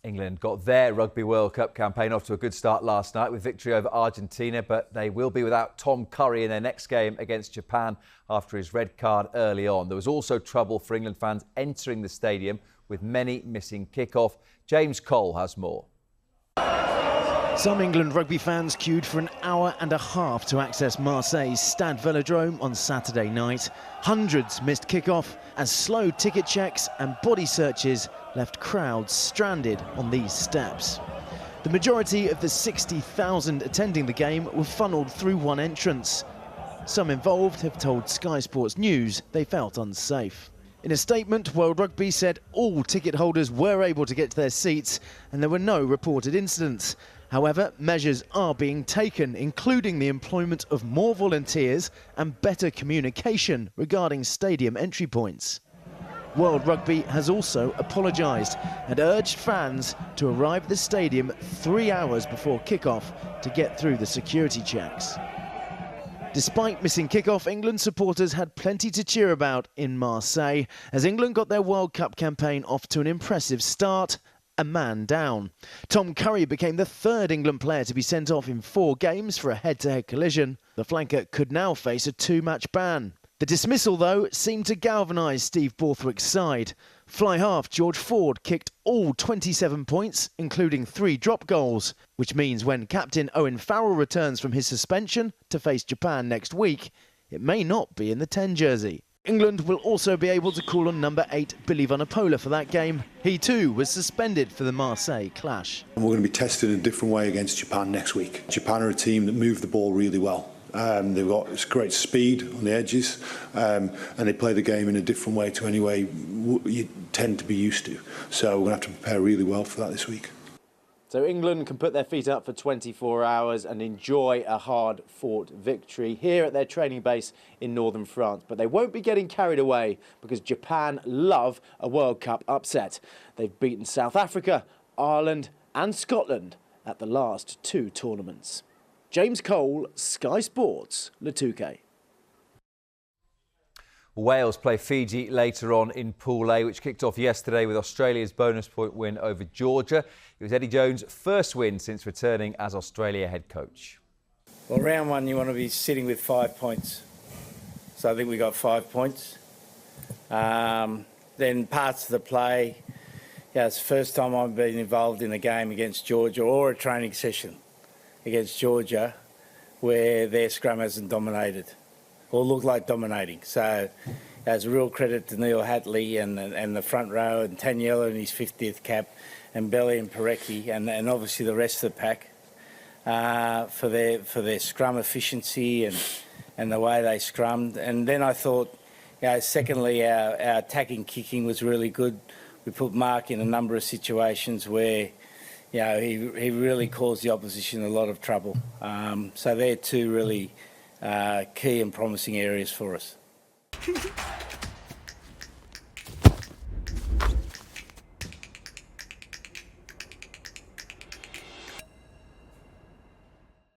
England got their Rugby World Cup campaign off to a good start last night with victory over Argentina, but they will be without Tom Curry in their next game against Japan after his red card early on. There was also trouble for England fans entering the stadium, with many missing kick-off. James Cole has more. Some England rugby fans queued for an hour and a half to access Marseille's Stade Velodrome on Saturday night. Hundreds missed kick-off as slow ticket checks and body searches left crowds stranded on these steps. The majority of the 60,000 attending the game were funneled through one entrance. Some involved have told Sky Sports News they felt unsafe. In a statement, World Rugby said all ticket holders were able to get to their seats and there were no reported incidents. However, measures are being taken, including the employment of more volunteers and better communication regarding stadium entry points. World Rugby has also apologised and urged fans to arrive at the stadium 3 hours before kick-off to get through the security checks. Despite missing kick-off, England supporters had plenty to cheer about in Marseille as England got their World Cup campaign off to an impressive start, a man down. Tom Curry became the third England player to be sent off in 4 games for a head-to-head collision. The flanker could now face a 2-match ban. The dismissal, though, seemed to galvanise Steve Borthwick's side. Fly half George Ford kicked all 27 points, including 3 drop goals, which means when captain Owen Farrell returns from his suspension to face Japan next week, it may not be in the 10 jersey. England will also be able to call on number 8 Billy Vunipola for that game. He too was suspended for the Marseille clash. We're going to be tested in a different way against Japan next week. Japan are a team that move the ball really well. They've got great speed on the edges and they play the game in a different way to any way you tend to be used to. So we're going to have to prepare really well for that this week. So England can put their feet up for 24 hours and enjoy a hard-fought victory here at their training base in northern France. But they won't be getting carried away because Japan love a World Cup upset. They've beaten South Africa, Ireland and Scotland at the last 2 tournaments. James Cole, Sky Sports, Le Touquet. Wales play Fiji later on in Pool A, which kicked off yesterday with Australia's bonus point win over Georgia. It was Eddie Jones' first win since returning as Australia head coach. Well, round 1 you want to be sitting with 5 points. So I think we got 5 points. Then parts of the play, it's the first time I've been involved in a game against Georgia or a training session against Georgia where their scrum hasn't dominated or looked like dominating. So as a real credit to Neil Hatley and the front row and Taniela in his 50th cap and Belly and Parecki and obviously the rest of the pack for their scrum efficiency and the way they scrummed. And then I thought, secondly, our attacking kicking was really good. We put Mark in a number of situations where he really caused the opposition a lot of trouble. So they're 2 really key and promising areas for us.